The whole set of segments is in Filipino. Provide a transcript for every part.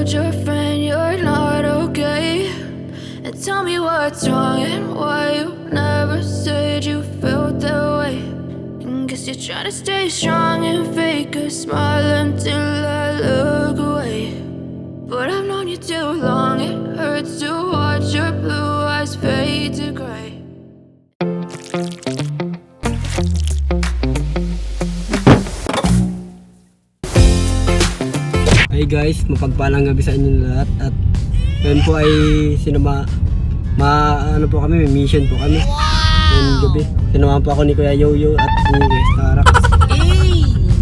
told your friend you're not okay? And tell me what's wrong and why you never said you felt that way. And guess you're trying to stay strong and fake a smile until I look away. But I've known you too long, it hurts to watch your blue eyes fade to gray. Hey guys, mapagpalang gabi sa inyong lahat. At ngayon po ay ano po kami, may mission po kami. Ngayong gabi, sinamahan po ako ni Kuya Yoyo at ni Kuya Starax.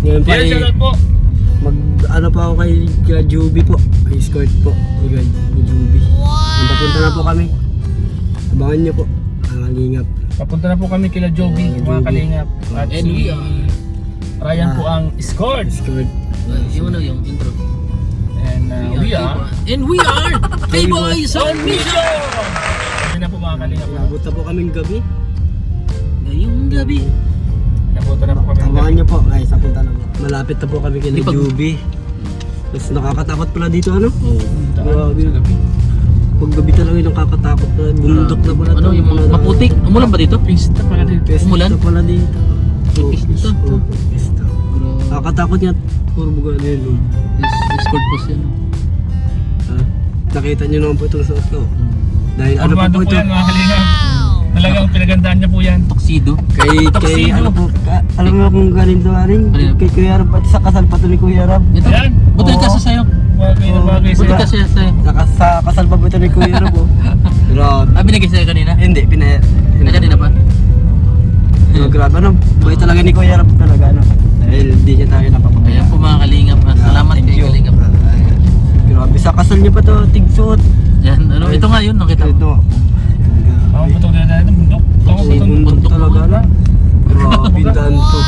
Ngayon po ay ano pa ako kay Kuya Juby po, ay escort po ni Juby. Ang papunta na po kami, abangan nyo po ang kalingap. Papunta na po kami kila Joby, mga kalingap. At si Ryan po ang escort. Yung ano yung intro. And we are K-Boys on Mission! Hindi na po mga kalingap. Nabot na po kaming gabi. Ngayong gabi. Napunta na po kami. Abangan nyo po guys, papunta na po. Malapit na po kami kay Juby. Tapos nakakatakot pala dito ano? Grabe. Pag gabi talaga yung nakakatakot na bundok na pala. Ano yung maputik? Umulan ba dito? Pista pala dito. Umulan? Pista pala dito. Pista? Pista. Nakakatakot niya. Puro buga na yun. Escort post yan. Nakita niyo naman po itong suot ko. Dahil ano Formado po po ito? yan mga kalingap. Talagang pinagandaan niya po yan. Tuxedo. Kay ano po, alam mo kung galing to aling? Kay Kuya Rab, pati sa kasal pa to ni Kuya Rab. Ito. Yan. Buti kasi sa'yo. Bagay na bagay Buti sila. kasi sa'yo. Sa kasal pa po ito ni Kuya Rab. Grabe. Binigay sa'yo kanina? Hindi, Kanina pa? Grabe ano, buhay talaga ni Kuya Rab talaga ano. Dahil hindi niya tayo napapagaya. Ayan po mga kalingap. Salamat kay kalingap. Grabe, sa kasal niya pa to, tigsuot. Yan, ano, ito nga yun, nakita mo. Ito. Ako putok na dahil ng bundok. Ako putok. Bundok talaga na. Grabe, danto.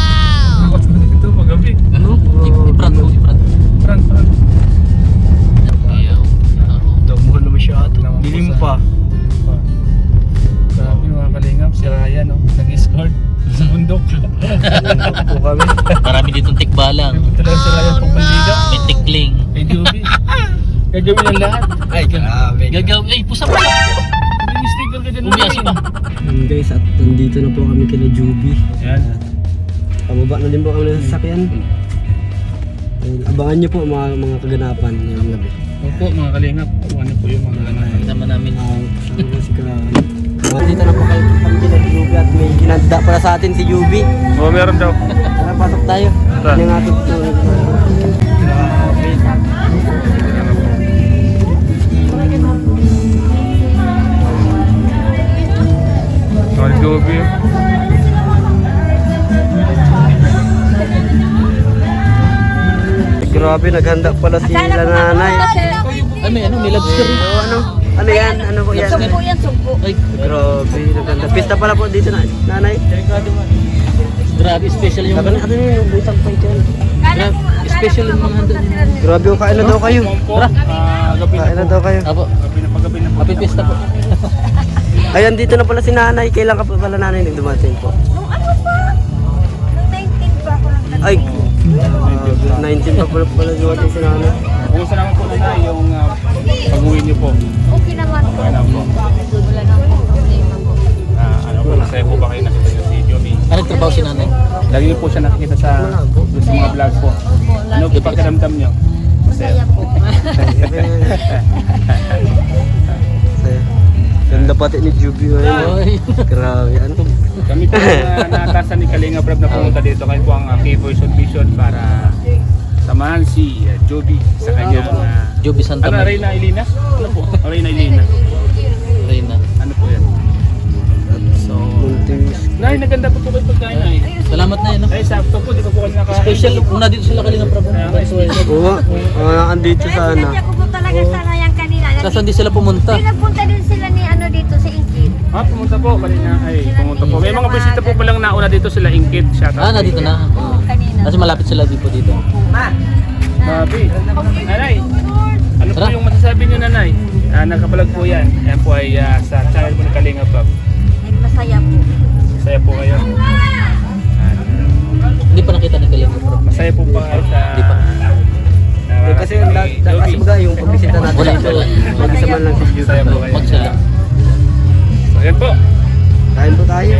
Ito paggabi. Ano? Iprant po, iprant. Front. Ayaw. Damuhan na masyado. Dilim pa. Grabe mga kalingap, si Ryan nag-escort sa bundok. Po kami. Marami ditong tikbalang. Talaga si Ryan pong bandiga. May tikling. Kay Joby. Kay Joby ng lahat. Ay, grabe. Gagaw, ay, pusa pa. May sticker ka dyan. Umiyasi pa. Yun guys, at nandito na po kami kila Juby. Yan. Pababa na din po kami ng sasakyan. Ayun, abangan nyo po mga kaganapan ngayong gabi. Opo mga kalingap. Ano po yung mga ano. Kasama namin. Dito na po kayo kami kila Juby at may ginanda pala sa atin si Juby. Oo, meron daw. Tara, pasok tayo. Tara. Yung ating tulog. Sorry, Joby. Grabe, naghanda pala si nanay. Ay, may ano, may lobster. Ano yan? Ano po yan? Sumpo yan, sumpo. Ay, Grabe, naghanda. Pista pala po dito na, nanay. grabe, special yung Ano yun, yung isang pay dyan. Grabe, special yung mga handa niya. Grabe, kain na daw kayo. Tara. Gabi Kain na na po. daw kayo. Apo, Pagabi na po. happy pista po. Ayan, dito na pala si nanay. Kailan ka pa pala nanay nagdumating po? Nung ano pa? Nung 19 pa ako lang nag- Ay, 19 pa pala dumating si nanay. Kumusta naman po na yung pag-uwi niyo po? Okay naman po. Okay na po. Wala na po problema po. Ano po, masaya po ba kayo nakita niyo si Joby? Ano nagtrabaho si nanay? Lagi niyo po siya nakikita sa mga vlog po. Ano po pakiramdam niyo? Masaya po. Ganda pati ni Juby. Ay, Grabe, ano? Kami po naatasan ni Kalinga Brab na pumunta dito. Kayo po ang K-Boys on Mission para samahan si Joby sa kanyang Joby Santa ano, Maria. Reyna Elena? Ano po? Reyna Elena. Reyna. Ano po yan? So, Nay, naganda po po kayo pagkain na eh. Salamat na yun. Ay, sakto po, di pa po kayo nakain. Special, una dito sila kanina prabo. Oo, andito sana. Sinadya ko po talaga sana yan kanina. Saan di sila pumunta? Pinapunta din sila ni ano dito sa Ingkid. Pumunta po, kanina. Ay, pumunta po. May mga bisita po palang nauna dito sila, Ingkit. Ah, na dito na. Oo, kanina. Kasi malapit sila dito. Sabi, nanay, ano po Tara. yung masasabi niyo nanay? Nakapalag po yan. Yan po ay sa channel po ni Kalinga Brab. Ay, masaya po. Masaya po kayo. Hindi pa nakita ni Kalinga Prab. Masaya po pa kayo sa... Hindi pa. Kasi kumbaga yung pagbisita natin Wala. dito, mag-isa man lang si Juby. Saya po kayo. Magsala. So, ayan po. Kain po tayo.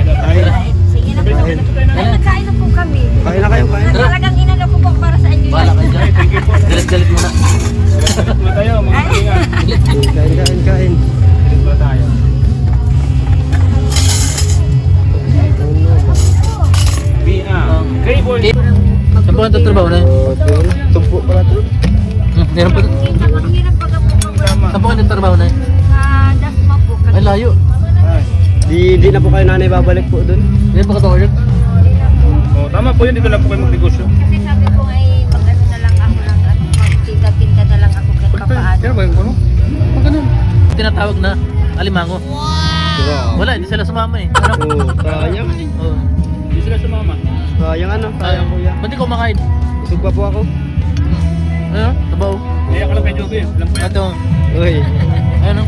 Sige na po. Kain. Ay, nagkain na po kami. Kain na kayo, kain. Talagang inano ko po para sa inyo. Bahala ka dyan. Thank you po. Galit-galit muna. Galit mo tayo, mga kalinga. Kain. Galit mo tayo. Gray boy. Saan po ang tatrabaho na yun? Tumpo pala to. Meron po. Ang hirap pag po kami Saan po ang tatrabaho na yun? sa Dasma po kami. Ay, layo. Di na po kayo nanay babalik po doon. Hindi pa katawa yun. Oh, tama po yun, dito lang po kayo magnegosyo. Kasi sabi ko ay mag-ano na lang ako lang at magtinda-tinda na lang ako kahit papaano. Kaya ba yung ano? Pag ganun. Tinatawag na alimango. Wala, hindi sila sumama eh. Ano? Oo, sayang. Oo. Hindi sila sumama. Sayang ano, sayang kuya. Ba't di ko makain? Busog pa po ako. Ano? Tabaw. Kaya ka lang kay Joby. Alam ko yan. Ito. Uy. Ano?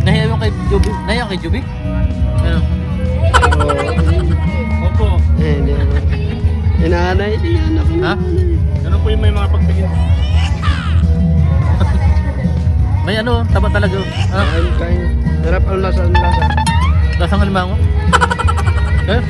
Nahiya yung kay Juby. Nahiya kay Juby? Ano? Opo. Hindi naman. Inaanay. Ha? Ganun po yung may mga pagtingin. May ano, taba talaga. Ha? Kain. Sarap ang lasa. Lasang alimango? Eh?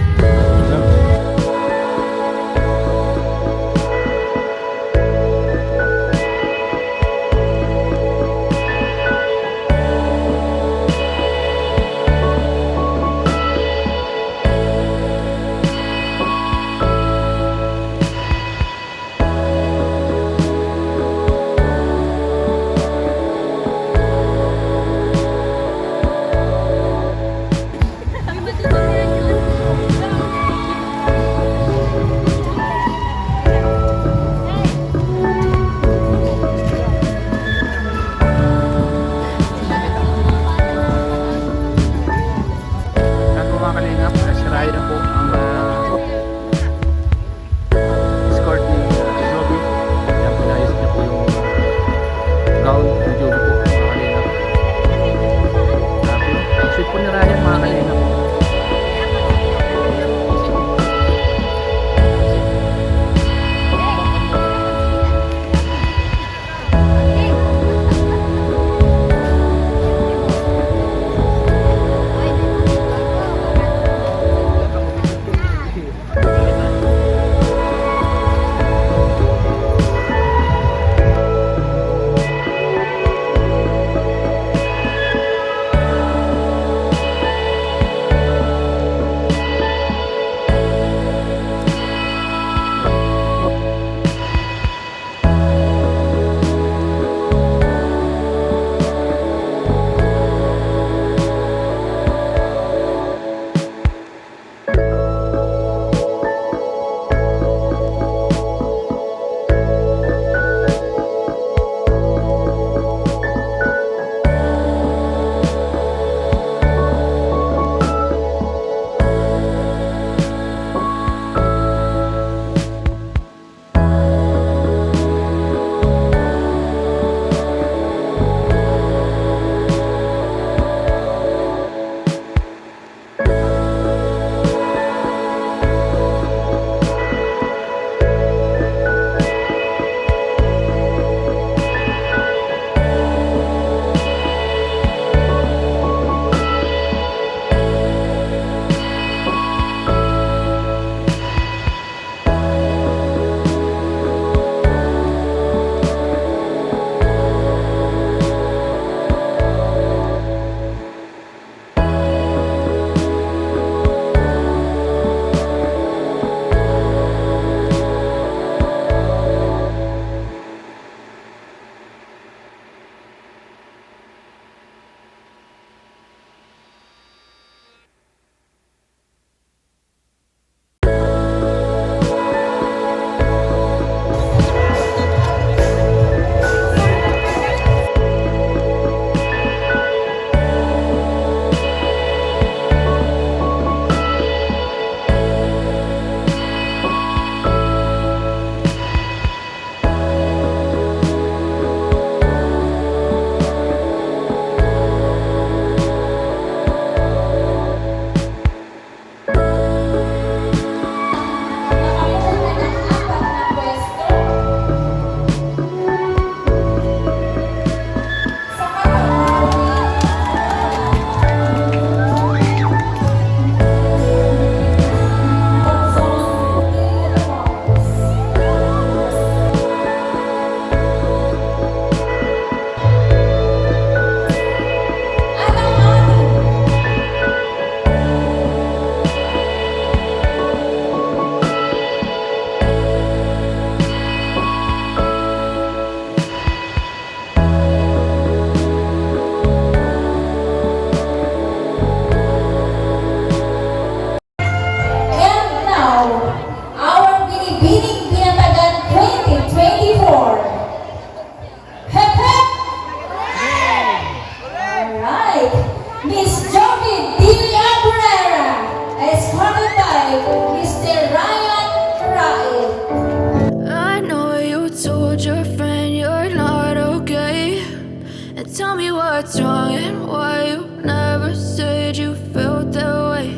tell me what's wrong and why you never said you felt that way.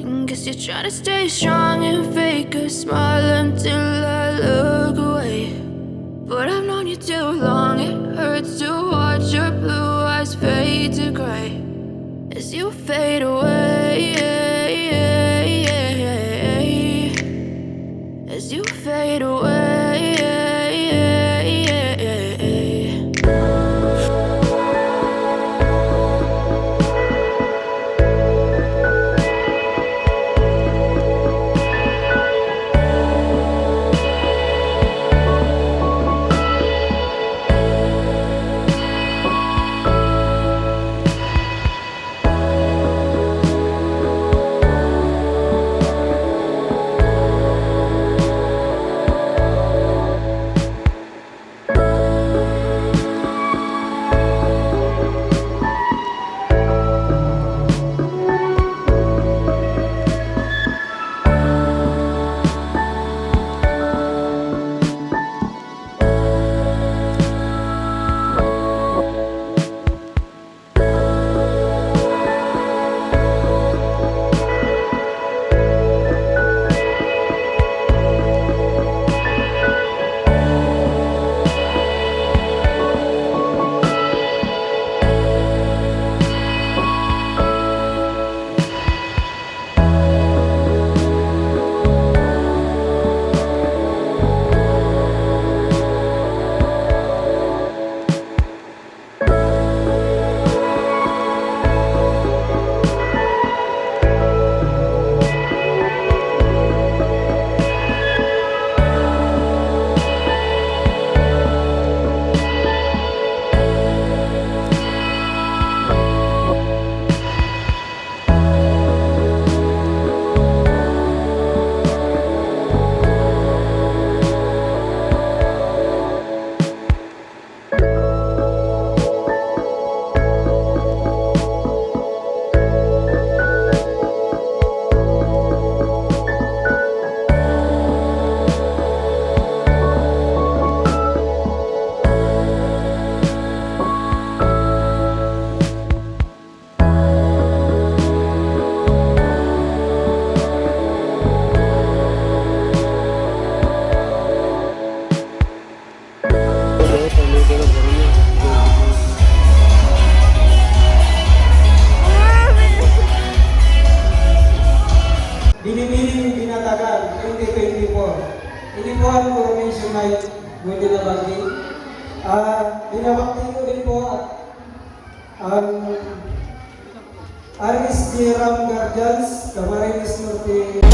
And guess you're trying to stay strong and fake a smile until I look away. But I've known you too long, it hurts to watch your blue eyes fade to gray as you fade away. As you fade away. Binibining binatagan 2024. Ini po ang coronation night pwede na bagay. Binabakti ko rin po ang RSG Ram Guardians, Camarines Norte.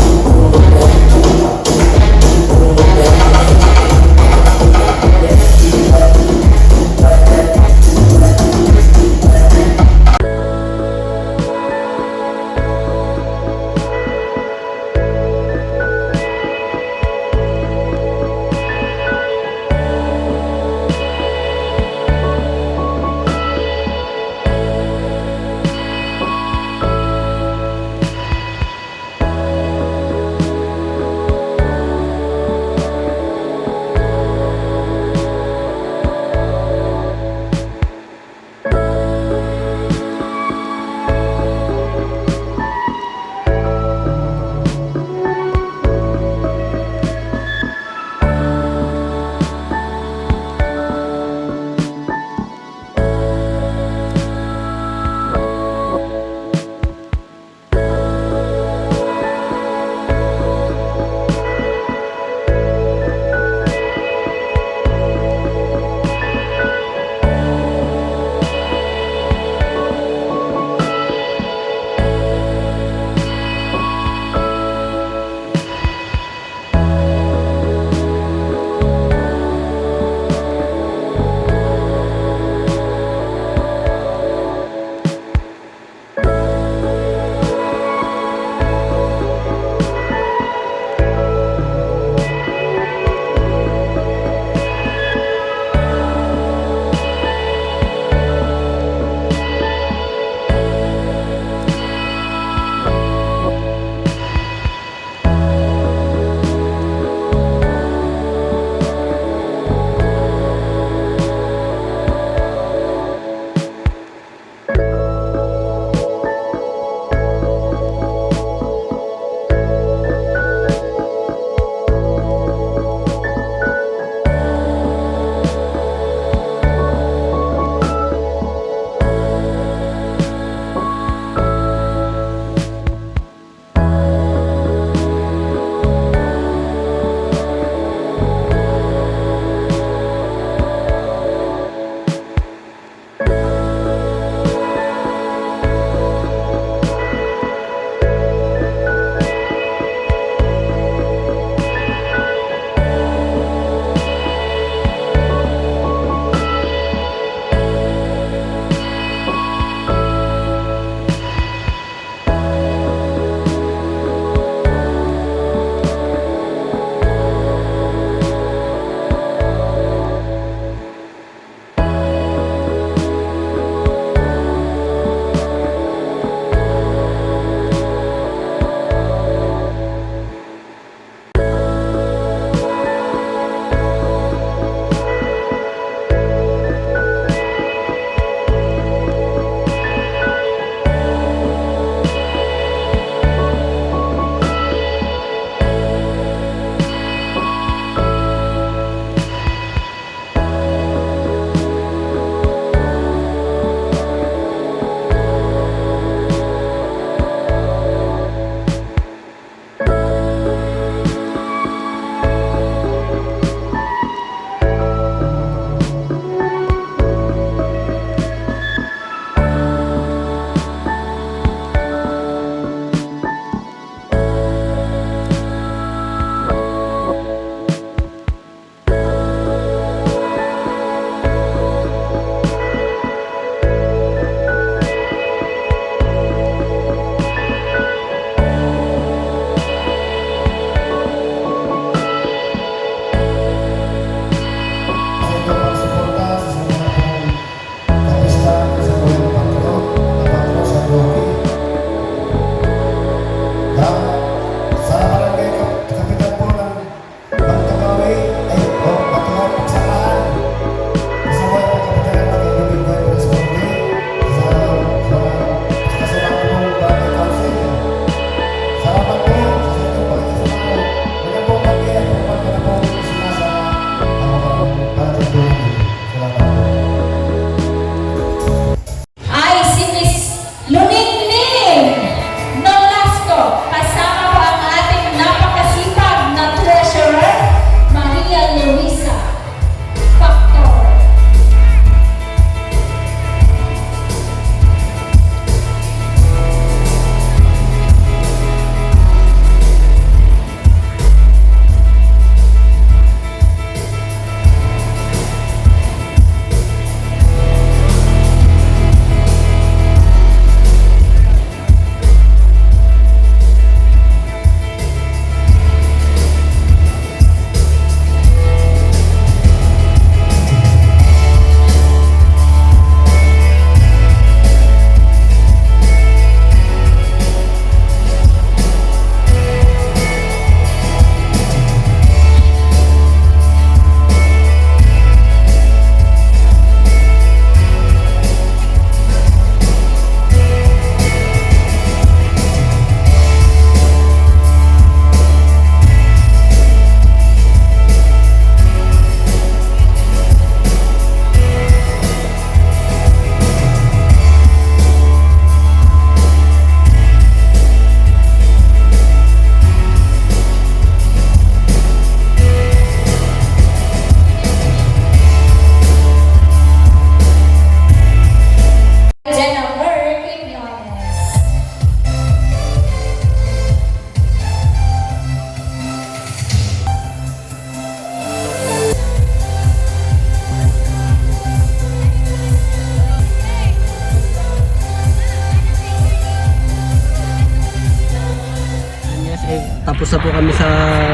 tapos na po kami sa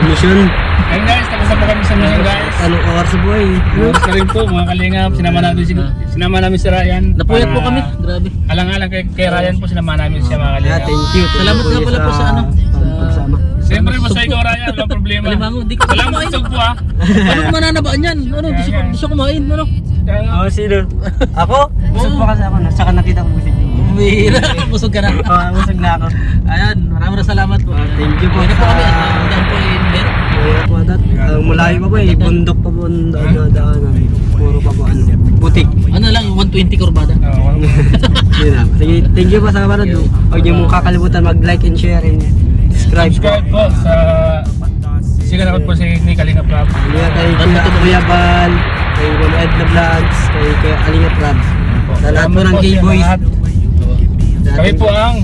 mission. Ayun guys, tapos na po kami sa mission guys. Anong oras po eh? Tapos na rin po mga kalingap, sinama namin si Ryan. Napuyat po para kami. Grabe. Alang-alang kay Ryan po, sinama namin siya mga kalingap. Thank you. Salamat nga pala po sa ano, sa- pagsama. Siyempre basta ikaw Ryan, walang problema. Kalimango, di ko Walang kumain. busog po ah. Ano mananabaan yan? Ano, gusto ko kumain, ano? Oh, sino? Ako? Busog pa kasi ako. Saka nakita ko busog. Bihira, busog ka na. Busog na ako. Ayan, maraming salamat po. Thank you po. Kaya po kami, dyan po Inder. Kaya po dat. Malayo pa po eh. Bundok pa po ang daanan. Puro pa po ano. Butik. Ano lang, 120 kurbada. Yun na. Sige, thank you po sa kapatid. Huwag niyo mong kakalimutan mag-like and share and subscribe po. Subscribe po sa sigaw po si Kalinga Prab. Kaya kay Kuya Bal, kay Mama Edna Vlogs, kay Alinga Prab. Sa lahat po ng K-Boys. Kami po ang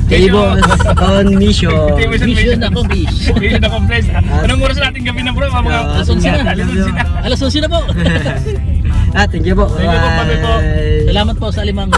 K-Boys on mission. Mission ako, bish. Mission na complex. Anong oras natin gabi na bro? Mga Alas 11 na. Alas 11 na. Alas 11 na po. Thank you po. Thank you po, Papi po. Bye. Salamat po sa Alimango.